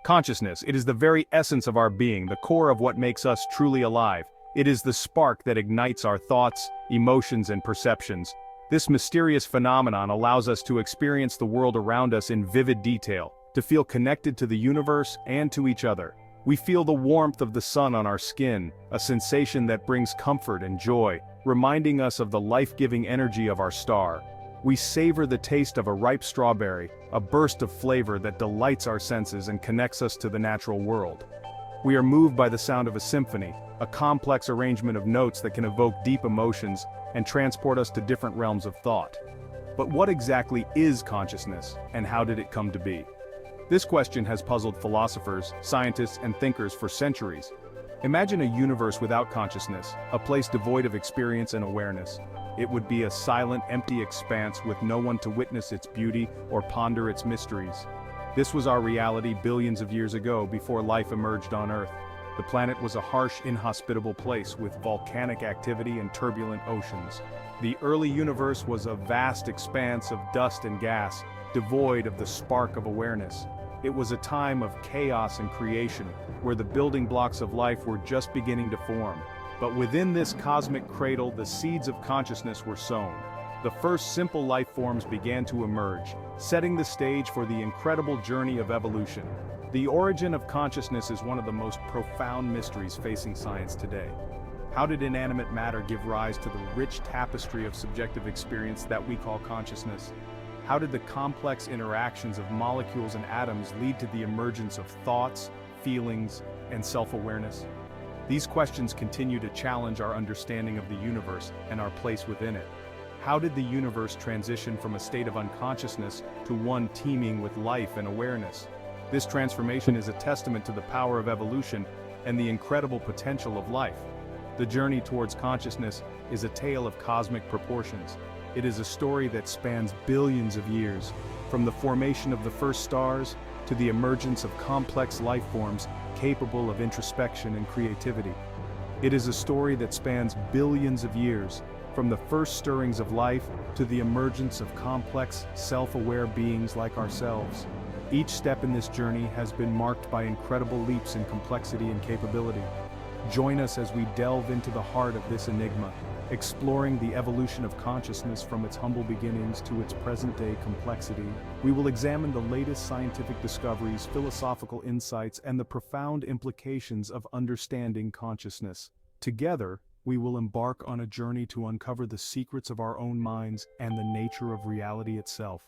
Consciousness, it is the very essence of our being, the core of what makes us truly alive. It is the spark that ignites our thoughts, emotions, and perceptions. This mysterious phenomenon allows us to experience the world around us in vivid detail, to feel connected to the universe and to each other. We feel the warmth of the sun on our skin, a sensation that brings comfort and joy, reminding us of the life-giving energy of our star. We savor the taste of a ripe strawberry, a burst of flavor that delights our senses and connects us to the natural world. We are moved by the sound of a symphony, a complex arrangement of notes that can evoke deep emotions and transport us to different realms of thought. But what exactly is consciousness, and how did it come to be? This question has puzzled philosophers, scientists, and thinkers for centuries. Imagine a universe without consciousness, a place devoid of experience and awareness. It would be a silent, empty expanse with no one to witness its beauty or ponder its mysteries. This was our reality billions of years ago before life emerged on Earth. The planet was a harsh, inhospitable place with volcanic activity and turbulent oceans. The early universe was a vast expanse of dust and gas, devoid of the spark of awareness. It was a time of chaos and creation, where the building blocks of life were just beginning to form. But within this cosmic cradle, the seeds of consciousness were sown. The first simple life forms began to emerge, setting the stage for the incredible journey of evolution. The origin of consciousness is one of the most profound mysteries facing science today. How did inanimate matter give rise to the rich tapestry of subjective experience that we call consciousness? How did the complex interactions of molecules and atoms lead to the emergence of thoughts, feelings, and self-awareness? These questions continue to challenge our understanding of the universe and our place within it. How did the universe transition from a state of unconsciousness to one teeming with life and awareness? This transformation is a testament to the power of evolution and the incredible potential of life. The journey towards consciousness is a tale of cosmic proportions. It is a story that spans billions of years, from the formation of the first stars to the emergence of complex life forms capable of introspection and creativity. It is a story that spans billions of years, from the first stirrings of life to the emergence of complex, self-aware beings like ourselves. Each step in this journey has been marked by incredible leaps in complexity and capability. Join us as we delve into the heart of this enigma, exploring the evolution of consciousness from its humble beginnings to its present-day complexity. We will examine the latest scientific discoveries, philosophical insights, and the profound implications of understanding consciousness. Together, we will embark on a journey to uncover the secrets of our own minds and the nature of reality itself.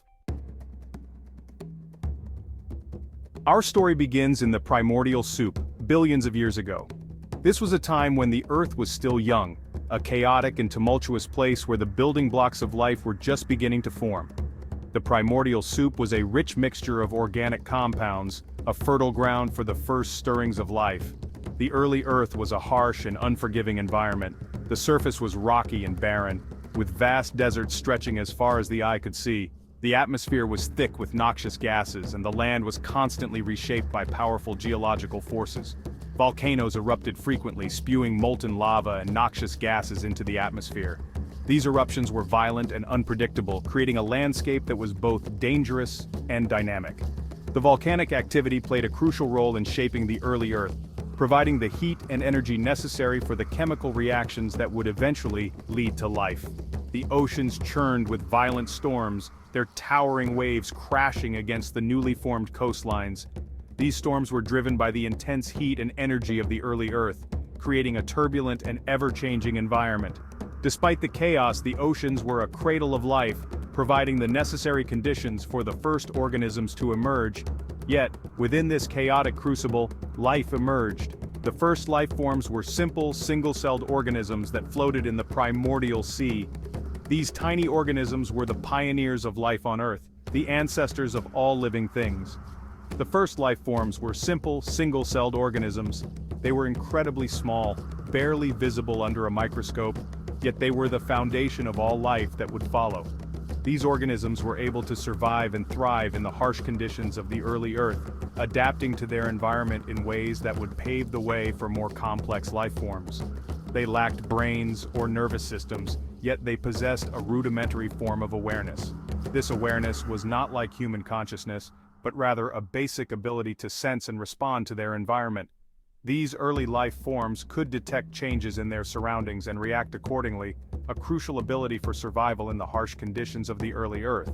Our story begins in the primordial soup, billions of years ago. This was a time when the Earth was still young, a chaotic and tumultuous place where the building blocks of life were just beginning to form. The primordial soup was a rich mixture of organic compounds, a fertile ground for the first stirrings of life. The early Earth was a harsh and unforgiving environment. The surface was rocky and barren, with vast deserts stretching as far as the eye could see. The atmosphere was thick with noxious gases, and the land was constantly reshaped by powerful geological forces. Volcanoes erupted frequently, spewing molten lava and noxious gases into the atmosphere. These eruptions were violent and unpredictable, creating a landscape that was both dangerous and dynamic. The volcanic activity played a crucial role in shaping the early Earth, providing the heat and energy necessary for the chemical reactions that would eventually lead to life. The oceans churned with violent storms, their towering waves crashing against the newly formed coastlines. These storms were driven by the intense heat and energy of the early Earth, creating a turbulent and ever-changing environment. Despite the chaos, the oceans were a cradle of life, providing the necessary conditions for the first organisms to emerge. Yet, within this chaotic crucible, life emerged. The first life forms were simple, single-celled organisms that floated in the primordial sea. These tiny organisms were the pioneers of life on Earth, the ancestors of all living things. The first life forms were simple, single-celled organisms. They were incredibly small, barely visible under a microscope, yet they were the foundation of all life that would follow. These organisms were able to survive and thrive in the harsh conditions of the early Earth, adapting to their environment in ways that would pave the way for more complex life forms. They lacked brains or nervous systems, yet they possessed a rudimentary form of awareness. This awareness was not like human consciousness, but rather a basic ability to sense and respond to their environment. These early life forms could detect changes in their surroundings and react accordingly, a crucial ability for survival in the harsh conditions of the early Earth.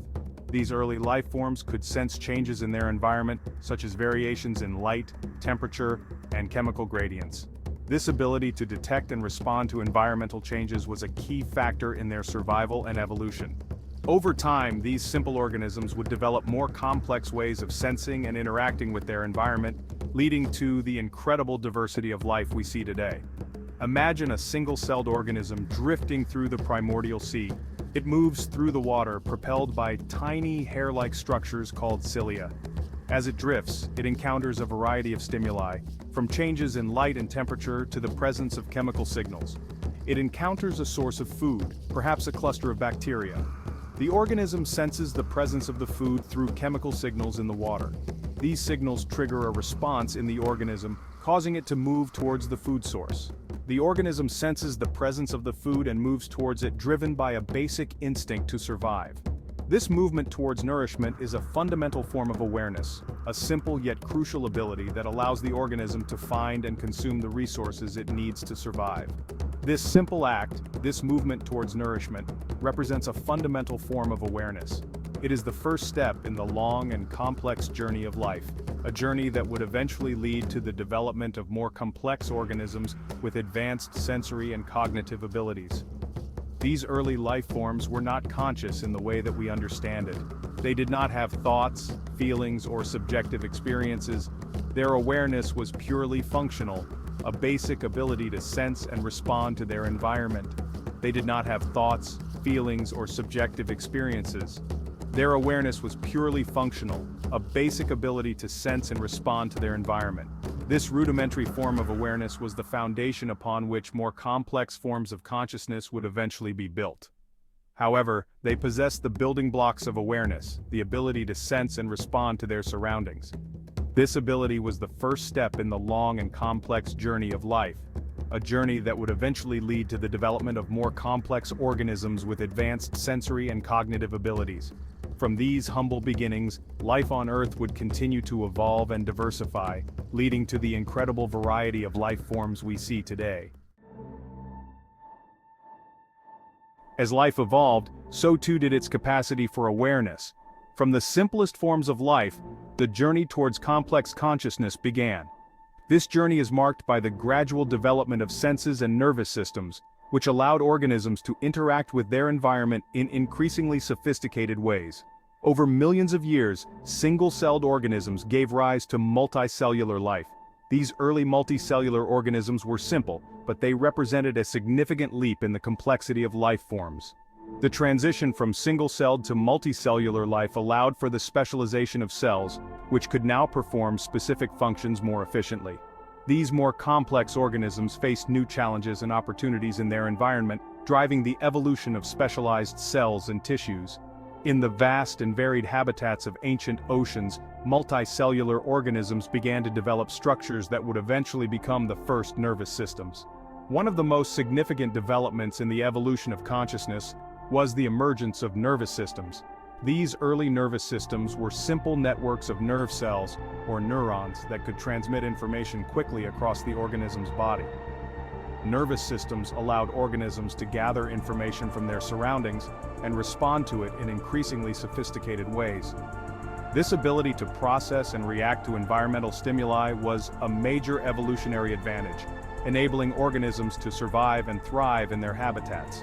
These early life forms could sense changes in their environment, such as variations in light, temperature, and chemical gradients. This ability to detect and respond to environmental changes was a key factor in their survival and evolution. Over time, these simple organisms would develop more complex ways of sensing and interacting with their environment, leading to the incredible diversity of life we see today. Imagine a single-celled organism drifting through the primordial sea. It moves through the water propelled by tiny hair-like structures called cilia. As it drifts, it encounters a variety of stimuli, from changes in light and temperature to the presence of chemical signals. It encounters a source of food, perhaps a cluster of bacteria. The organism senses the presence of the food through chemical signals in the water. These signals trigger a response in the organism, causing it to move towards the food source. The organism senses the presence of the food and moves towards it, driven by a basic instinct to survive. This movement towards nourishment is a fundamental form of awareness, a simple yet crucial ability that allows the organism to find and consume the resources it needs to survive. This simple act, this movement towards nourishment, represents a fundamental form of awareness. It is the first step in the long and complex journey of life, a journey that would eventually lead to the development of more complex organisms with advanced sensory and cognitive abilities. These early life forms were not conscious in the way that we understand it. They did not have thoughts, feelings, or subjective experiences. Their awareness was purely functional, a basic ability to sense and respond to their environment. They did not have thoughts, feelings, or subjective experiences. Their awareness was purely functional, a basic ability to sense and respond to their environment. This rudimentary form of awareness was the foundation upon which more complex forms of consciousness would eventually be built. However, they possessed the building blocks of awareness, the ability to sense and respond to their surroundings. This ability was the first step in the long and complex journey of life, a journey that would eventually lead to the development of more complex organisms with advanced sensory and cognitive abilities. From these humble beginnings, life on Earth would continue to evolve and diversify, leading to the incredible variety of life forms we see today. As life evolved, so too did its capacity for awareness. From the simplest forms of life, the journey towards complex consciousness began. This journey is marked by the gradual development of senses and nervous systems, which allowed organisms to interact with their environment in increasingly sophisticated ways. Over millions of years, single-celled organisms gave rise to multicellular life. These early multicellular organisms were simple, but they represented a significant leap in the complexity of life forms. The transition from single-celled to multicellular life allowed for the specialization of cells, which could now perform specific functions more efficiently. These more complex organisms faced new challenges and opportunities in their environment, driving the evolution of specialized cells and tissues. In the vast and varied habitats of ancient oceans, multicellular organisms began to develop structures that would eventually become the first nervous systems. One of the most significant developments in the evolution of consciousness was the emergence of nervous systems. These early nervous systems were simple networks of nerve cells, or neurons, that could transmit information quickly across the organism's body. Nervous systems allowed organisms to gather information from their surroundings and respond to it in increasingly sophisticated ways. This ability to process and react to environmental stimuli was a major evolutionary advantage, enabling organisms to survive and thrive in their habitats.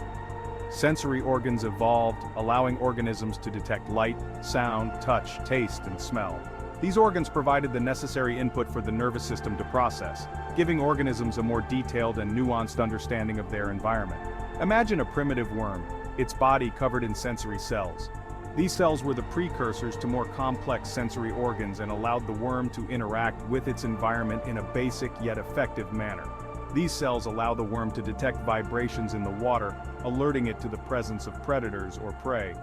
Sensory organs evolved, allowing organisms to detect light, sound, touch, taste, and smell. These organs provided the necessary input for the nervous system to process, giving organisms a more detailed and nuanced understanding of their environment. Imagine a primitive worm, its body covered in sensory cells. These cells were the precursors to more complex sensory organs and allowed the worm to interact with its environment in a basic yet effective manner. These cells allow the worm to detect vibrations in the water, alerting it to the presence of predators or prey.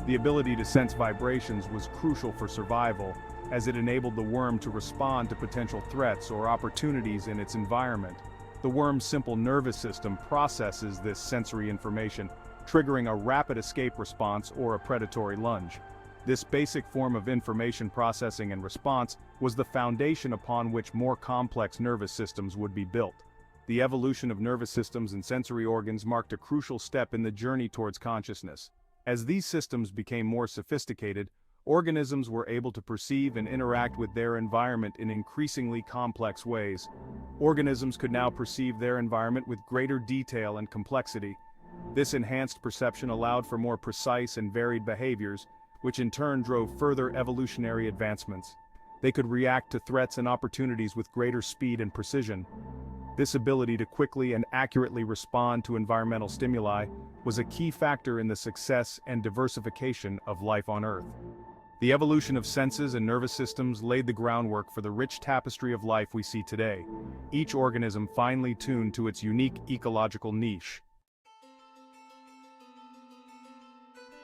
The ability to sense vibrations was crucial for survival, as it enabled the worm to respond to potential threats or opportunities in its environment. The worm's simple nervous system processes this sensory information, triggering a rapid escape response or a predatory lunge. This basic form of information processing and response was the foundation upon which more complex nervous systems would be built. The evolution of nervous systems and sensory organs marked a crucial step in the journey towards consciousness. As these systems became more sophisticated, organisms were able to perceive and interact with their environment in increasingly complex ways. Organisms could now perceive their environment with greater detail and complexity. This enhanced perception allowed for more precise and varied behaviors, which in turn drove further evolutionary advancements. They could react to threats and opportunities with greater speed and precision. This ability to quickly and accurately respond to environmental stimuli was a key factor in the success and diversification of life on Earth. The evolution of senses and nervous systems laid the groundwork for the rich tapestry of life we see today, each organism finely tuned to its unique ecological niche.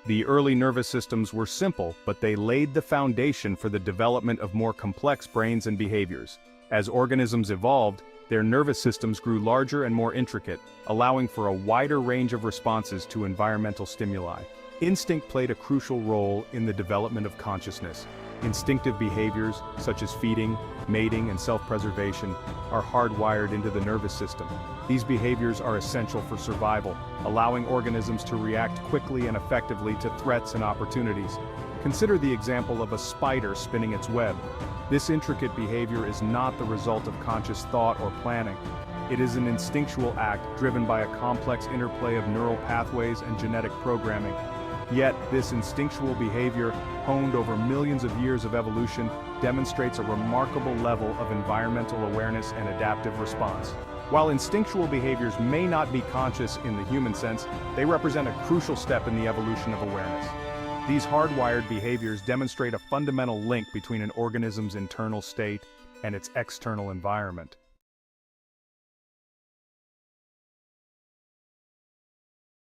The early nervous systems were simple, but they laid the foundation for the development of more complex brains and behaviors. As organisms evolved, their nervous systems grew larger and more intricate, allowing for a wider range of responses to environmental stimuli. Instinct played a crucial role in the development of consciousness. Instinctive behaviors, such as feeding, mating, and self-preservation, are hardwired into the nervous system. These behaviors are essential for survival, allowing organisms to react quickly and effectively to threats and opportunities. Consider the example of a spider spinning its web. This intricate behavior is not the result of conscious thought or planning. It is an instinctual act driven by a complex interplay of neural pathways and genetic programming. Yet, this instinctual behavior, honed over millions of years of evolution, demonstrates a remarkable level of environmental awareness and adaptive response. While instinctual behaviors may not be conscious in the human sense, they represent a crucial step in the evolution of awareness. These hardwired behaviors demonstrate a fundamental link between an organism's internal state and its external environment.